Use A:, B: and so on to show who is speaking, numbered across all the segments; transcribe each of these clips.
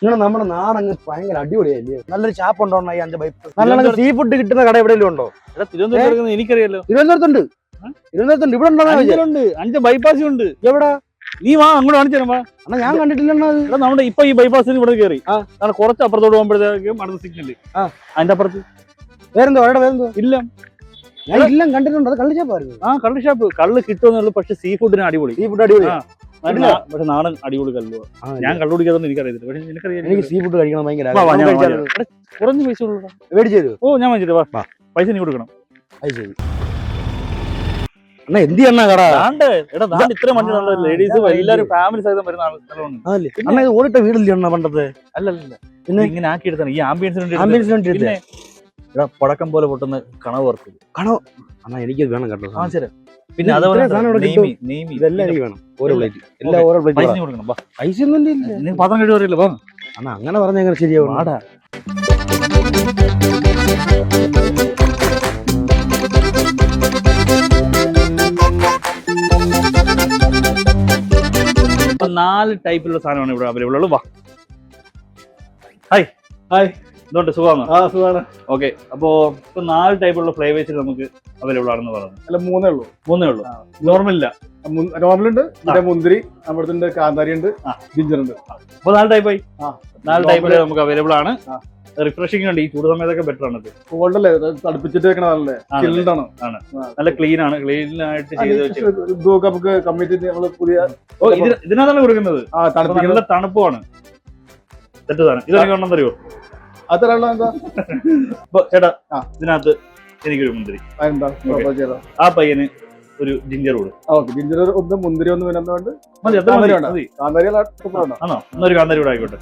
A: നിങ്ങൾ നമ്മുടെ നാടങ്ങ് ഭയങ്കര അടിപൊളിയല്ലേ? നല്ലൊരു ഷാപ്പ് ഉണ്ടോ ഈ 5 ബൈപ്പാസ്? നല്ല സീ ഫുഡ് കിട്ടുന്ന കട എവിടെയെങ്കിലും ഉണ്ടോ?
B: തിരുവനന്തപുരത്ത് എനിക്കറിയാലോ.
A: തിരുവനന്തപുരത്തുണ്ട്. ഇവിടെ ഉണ്ടോ?
B: 5 ബൈപ്പാസും ഉണ്ട്.
A: എവിടെ?
B: നീ വാ, അങ്ങോട്ട് കാണിച്ചു തരാം.
A: എന്നാ ഞാൻ കണ്ടിട്ടില്ലെന്നാ.
B: നമ്മുടെ ഇപ്പൊ ഈ ബൈപ്പാസിന് ഇവിടെ കയറി കുറച്ച് അപ്പുറത്തോട്ട് പോകുമ്പോഴത്തേക്കും അടുത്ത സിഗ്നല് അതിന്റെ അപ്പുറത്ത്
A: വേറെന്തോ അവിടെ വേറെന്തോ
B: ഇല്ല.
A: ഞാൻ ഇല്ല കണ്ടിട്ടുണ്ട്. അത് കള്ള് ഷാപ്പായിരുന്നു.
B: കള്ള് ഷാപ്പ്. കള്ള് കിട്ടുമെന്നുള്ളൂ. പക്ഷെ സീ ഫുഡിന് അടിപൊളി.
A: സീ ഫുഡ് അടിപൊളി.
B: പക്ഷെ നാടൻ അടിപൊളി കല്ലുവാ. ഞാൻ കള്ളു കുടിക്കാതൊന്നും എനിക്കറിയത്തില്ല. പക്ഷെ നിനക്കറിയാം.
A: എനിക്ക് സീ ഫുഡ് കഴിക്കണം ഭയങ്കര.
B: കുറഞ്ഞ പൈസ ഉള്ളൂ.
A: മേടിച്ചു തരുമോ?
B: ഓ ഞാൻ വാങ്ങിച്ചിട്ട് വാ. പൈസ നീ കൊടുക്കണം.
A: അത് ശരി. എന്നാ എന്ത് ചെയ്യണ കട?
B: ഇത്ര മഞ്ഞ ലേഡീസ് എല്ലാവരും ഫാമിലി സഹിതം വരുന്ന ആളുകളുണ്ട്.
A: ഓടിട്ട വീടില്ല പണ്ടത്തെ.
B: അല്ലല്ല പിന്നെ ഇങ്ങനെ ആക്കി എടുത്താണ് ഈ ആംബിയൻസിന്. പടക്കം പോലെ പൊട്ടുന്ന കണവ് വർക്ക്.
A: കണവ് എന്നാ എനിക്ക് വേണം കേട്ടോ.
B: ശരി. പിന്നെ അതേപോലെ
A: ഇതെല്ലാം എനിക്ക് വേണം. ഓരോ പ്ലേറ്റ് എല്ലാം ഓരോ പ്ലേറ്റ്
B: പൈസ കൊടുക്കണം.
A: പൈസ ഒന്നും ഇല്ല.
B: പാത്രം കഴിവ് അറിയില്ല.
A: അന്നാ അങ്ങനെ പറഞ്ഞ എങ്ങനെ ശരിയാവും? ആടാ
B: ഇപ്പൊ 4 ടൈപ്പിലുള്ള സാധനമാണ് ഇവിടെ അവൈലബിൾ ഉള്ളു. വാ. Hi hi. ഇതുകൊണ്ട് സുഖമാണ്?
A: സുഖമാണ്.
B: ഓക്കെ. അപ്പോ ഇപ്പൊ 4 ടൈപ്പുള്ള ഫ്ലേവേഴ്സ് നമുക്ക് അവൈലബിൾ ആണെന്ന് പറഞ്ഞു.
C: അല്ല 3 ഉള്ളൂ.
B: 3 ഉള്ളൂ. നോർമലില്ല.
C: നോർമൽ ഉണ്ട്, മുന്തിരി, നമ്മുടെ കാന്താരി ഉണ്ട്, ജിഞ്ചർ ഉണ്ട്.
B: അപ്പൊ 4 ടൈപ്പായി. 4 ടൈപ്പില് നമുക്ക് അവൈലബിൾ ആണ്. റിഫ്രഷിംഗ് ഉണ്ട്. ഈ ചൂട് സമയത്തൊക്കെ ബെറ്റർ ആണ്.
C: കോൾഡല്ലേ, തണുപ്പിച്ചിട്ട് വെക്കണതല്ലേ. ചിൽഡാണ്.
B: നല്ല ക്ലീൻ ആണ്. ക്ലീൻ ആയിട്ട് ചെയ്ത്
C: നമുക്ക് കമ്മിറ്റി നമ്മള് പുതിയ
B: ഇതിനകത്താണ് കൊടുക്കുന്നത്. നല്ല തണുപ്പുമാണ്. തെറ്റ് സാധനം. ഇതൊക്കെ ഉണ്ടെന്ന് അറിയോ?
C: അതല്ല എന്താ
B: ചേട്ടാ, ഇതിനകത്ത് എനിക്കൊരു മുന്തിരി, ആ പയ്യന് ഒരു ജിഞ്ചർ കൊടുക്കും.
C: ജിഞ്ചർ ഒന്ന്, മുന്തിരി ഒന്ന്, വേണ്ട
B: ആണോ? എന്നൊരു കാന്താരി കൂടെ ആയിക്കോട്ടെ.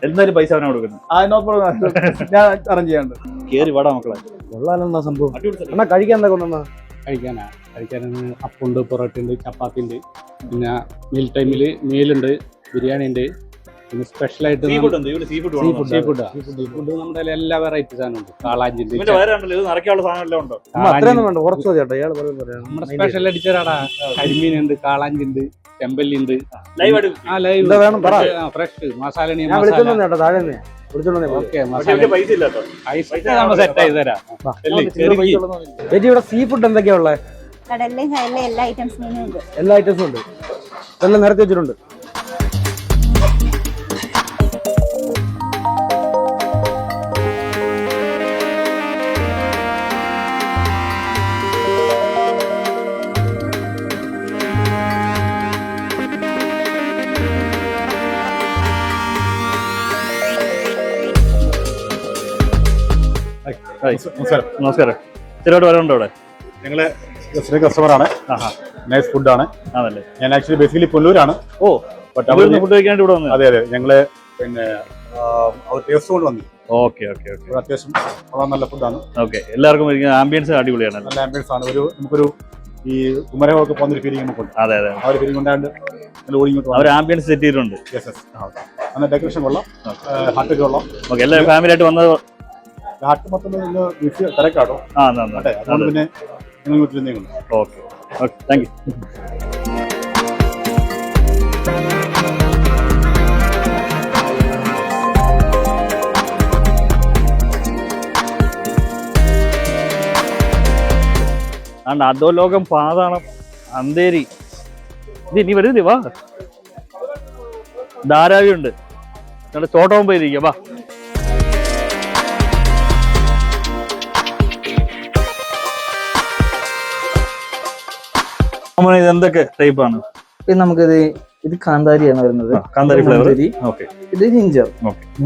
B: എന്തായാലും പൈസ അവനാ കൊടുക്കുന്നത്.
C: ഞാൻ അറേഞ്ച് ചെയ്യാണ്ട്.
B: കേറി വാടാ മക്കളെ.
A: കൊള്ളാലെന്നാ സംഭവം. എന്നാ കഴിക്കാൻ എന്താ കൊണ്ടുവന്നാ?
D: കഴിക്കാൻ അപ്പുണ്ട്, പൊറോട്ട ഉണ്ട്, ചപ്പാത്തി ഉണ്ട്, പിന്നെ മീൽ ടൈമില് മീലുണ്ട്, ബിരിയാണി ഉണ്ട്, പിന്നെ സ്പെഷ്യലായിട്ട് സീ ഫുഡ് നമ്മുടെ എല്ലാ വെറൈറ്റി സാധനം ഉണ്ട്. കാളാഞ്ചിണ്ട്, നമ്മുടെ സ്പെഷ്യൽ അടിച്ചറാടാ. കരിമീനുണ്ട്, കാളാഞ്ചിണ്ട്, ചെമ്പല്ലിണ്ട്, ഫ്രഷ് മസാല.
A: ഇവിടെ സീ ഫുഡ് എന്തൊക്കെയാ ഉള്ളത്? എല്ലാ ഐറ്റംസും ഉണ്ട്. എല്ലാം നിരത്തി വെച്ചിട്ടുണ്ട്.
B: നമസ്കാരം. ചെറുപാട് വരാനുണ്ടോ ഇവിടെ?
C: ഞങ്ങള് കസ്റ്റമറാണ്. നൈസ് ഫുഡാണ്.
B: ആണല്ലേ?
C: ഞാൻ ആക്ച്വലി ബേസിക്കലി പുല്ലൂരാണ്.
B: ഫുഡ് കഴിക്കാണ്ട് ഇവിടെ വന്നത്?
C: അതെ അതെ. ഞങ്ങള് പിന്നെ ടേസ്റ്റ് കൊണ്ട് വന്നു.
B: Okay okay okay.
C: അത്യാവശ്യം നല്ല ഫുഡാണ്.
B: ഓക്കെ. എല്ലാവർക്കും ആംബിയൻസ് അടിപൊളിയാണ്.
C: നല്ല ആംബിയൻസ് ആണ്. നമുക്കൊരു ഈ കുമരകമൊക്കെ പോകുന്നൊരു ഫീലിംഗ് നമുക്കുണ്ട്.
B: അതെ അതെ.
C: ആ ഒരു ഫീലിംഗ് കൊണ്ടാണ്ട്
B: അവർ ആംബിയൻസ് സെറ്റ് ചെയ്തിട്ടുണ്ട്.
C: ഡെക്കറേഷൻ കൊള്ളാം, ഹാർട്ടൊക്കെ കൊള്ളാം.
B: ഓക്കെ. എല്ലാ ഫാമിലി ആയിട്ട് വന്നത്?
C: ഹാർട്ട് മൊത്തം തിരക്കാട്ടോ. അതുകൊണ്ട് പിന്നെ നിങ്ങൾ വീട്ടിൽ.
B: Okay okay, thank you. അധോലോകം, പാതാളം, അന്തേരി. ഇത് ഇനി വരുന്നില്ലേ? വാ. ധാരാവി ഉണ്ട്. ചോട്ടവും പോയിരിക്കാം. വാ. ഇത് എന്തൊക്കെ ടൈപ്പാണ്?
E: നമുക്കിത് കാന്താരിയാണ് വരുന്നത്.
B: കാന്താരി ഫ്ലേവർ. ഓക്കെ.
E: ഇത് ജിഞ്ചർ.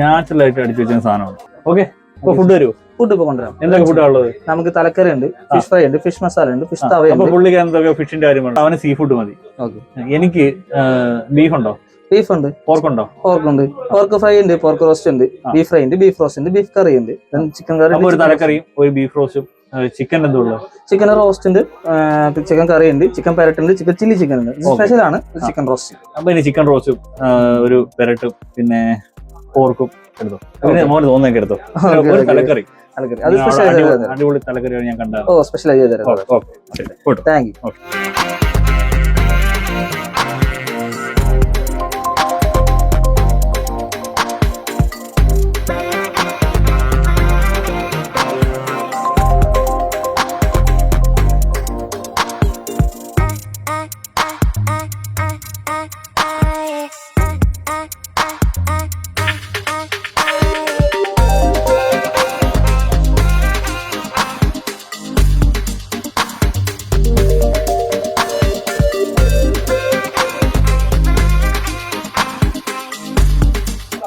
B: നാച്ചുറൽ ആയിട്ട് അടിച്ചു വെച്ച സാധനമാണ്. ഓക്കെ. ഇപ്പൊ ഫുഡ് വരുമോ?
E: ഫുഡ് ഇപ്പൊ കൊണ്ടുവരാം.
B: എന്തൊക്കെ ഫുഡാ ഉള്ളത്?
E: നമുക്ക് തലക്കറി ഉണ്ട്, ഫിഷ് ഫ്രൈ ഉണ്ട്, ഫിഷ് മസാല ഉണ്ട്, ഫിഷ് തവയുണ്ട്.
B: പുള്ളിക്ക് എന്തൊക്കെ ഫിഷിന്റെ കാര്യമാണ്? അവന് സീ ഫുഡ് മതി. എനിക്ക് ബീഫ് ഉണ്ടോ?
E: ബീഫ് ഉണ്ട്.
B: പോർക്ക് ഉണ്ടോ?
E: പോർക്ക് ഉണ്ട്. പോർക്ക് ഫ്രൈ ഉണ്ട്, പോർക്ക് റോസ്റ്റ് ഉണ്ട്, ബീഫ് ഫ്രൈ ഉണ്ട്, ബീഫ് റോസ്റ്റ് ഉണ്ട്, ബീഫ് കറി ഉണ്ട്, ചിക്കൻ കറി.
B: ഒരു തലക്കറിയും ഒരു ബീഫ് റോസ്റ്റും. ചിക്കൻ എന്തുള്ളൂ?
E: ചിക്കൻ റോസ്റ്റ് ഉണ്ട്, ചിക്കൻ കറി ഉണ്ട്, ചിക്കൻ പെരട്ട് ഉണ്ട്, ചിക്കൻ ചില്ലി ചിക്കൻ ഉണ്ട്. സ്പെഷ്യൽ ആണ് ചിക്കൻ റോസ്റ്റ്.
B: അപ്പൊ ഇനി ചിക്കൻ റോസ്റ്റും ഒരു പെരട്ടും പിന്നെ പോർക്കും എടുത്തോ. മോന് തോന്നുന്നൊക്കെ എടുത്തോ. ഒരു തലക്കറി. അടിപൊളി തലക്കറിയാണ് ഞാൻ കണ്ടത്.
E: ഓ, സ്പെഷ്യൽ ആയി തരാം. Thank you.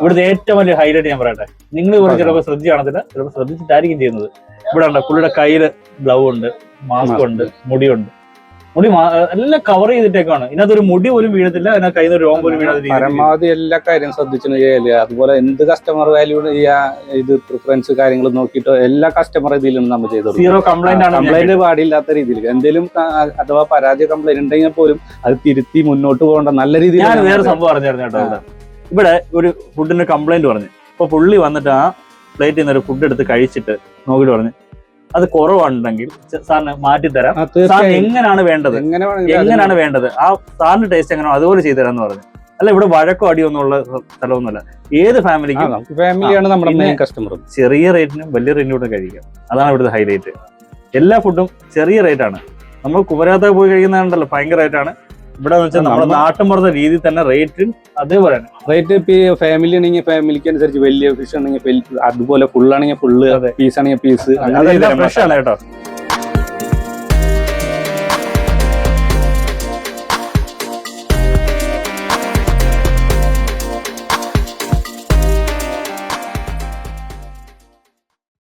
B: ഇവിടുത്തെ ഏറ്റവും വലിയ ഹൈലൈറ്റ് ഞാൻ പറയട്ടെ, നിങ്ങൾ ഇവിടെ ചിലപ്പോൾ ശ്രദ്ധിച്ച് കാണത്തില്ല, ചിലപ്പോൾ ശ്രദ്ധിച്ചിട്ടായിരിക്കും ചെയ്യുന്നത്. ഇവിടെ ഉണ്ട് പുള്ളിയുടെ കയ്യില് ഗ്ലൗ ഉണ്ട്, മാസ്ക് ഉണ്ട്, മുടിയുണ്ട്, മുടി എല്ലാം കവർ ചെയ്തിട്ടേക്കാണ്. ഇതിനകത്തൊരു മുടി പോലും വീഴത്തില്ല, അതിനകത്ത് കയ്യിൽ നിന്ന് രോഗം പോലും വീഴാതെ
D: പരമാവധി എല്ലാ കാര്യം ശ്രദ്ധിച്ചു ചെയ്യല്. അതുപോലെ എന്ത് കസ്റ്റമർ വാല്യൂ ഇത് പ്രിഫറൻസ് കാര്യങ്ങൾ നോക്കിയിട്ട് എല്ലാ കസ്റ്റമർ ഇതിലും നമ്മൾ ചെയ്തു.
B: സീറോ കംപ്ലൈന്റ് ആണ്.
D: കംപ്ലൈന്റ് പാടില്ലാത്ത രീതിയിൽ എന്തെങ്കിലും അഥവാ പരാജയ കംപ്ലൈന്റ് ഉണ്ടെങ്കിൽ പോലും അത് തിരുത്തി മുന്നോട്ട് പോകേണ്ട നല്ല രീതിയിൽ.
B: ഞാൻ വേറെ സംഭവം അറിഞ്ഞായിരുന്നു കേട്ടോ. ഇവിടെ ഒരു ഫുഡിന് കംപ്ലൈന്റ് പറഞ്ഞു. അപ്പൊ പുള്ളി വന്നിട്ട് ആ പ്ലേറ്റിൽ നിന്ന് ഒരു ഫുഡ് എടുത്ത് കഴിച്ചിട്ട് നോക്കിയിട്ട് പറഞ്ഞു അത് കുറവുണ്ടെങ്കിൽ സാറിന് മാറ്റിത്തരാം, സാറിന് എങ്ങനെയാണ് വേണ്ടത് ആ സാറിന് ടേസ്റ്റ് എങ്ങനെയോ അതുപോലെ ചെയ്തുതരാന്ന് പറഞ്ഞു. അല്ല ഇവിടെ വഴക്കോ അടിയൊന്നും ഉള്ള സ്ഥലമൊന്നുമല്ല. ഏത് ഫാമിലിക്കും
D: ഫാമിലിയാണ് നമ്മുടെ മെയിൻ കസ്റ്റമർ.
B: ചെറിയ റേറ്റിനും വലിയ റേറ്റിനും കഴിക്കാം. അതാണ് ഇവിടുത്തെ ഹൈലൈറ്റ്. എല്ലാ ഫുഡും ചെറിയ റേറ്റ് ആണ്. നമ്മൾ കുമരകത്തൊക്കെ പോയി കഴിക്കുന്നതുണ്ടല്ലോ ഭയങ്കര റേറ്റാണ്. ഇവിടെ വെച്ചാൽ നമ്മുടെ നാട്ടിൻപുറത്തെ രീതിയിൽ തന്നെ റേറ്റ് അതേപോലെ
D: റേറ്റ്. ഫാമിലി ആണെങ്കിൽ ഫാമിലിക്ക് അനുസരിച്ച് വലിയ ഫിഷ് ആണെങ്കിൽ അതുപോലെ ഫുൾ ആണെങ്കിൽ ഫുള്ള്, പീസ് ആണെങ്കിൽ പീസ്.
B: ഫ്രഷ് ആണ് കേട്ടോ.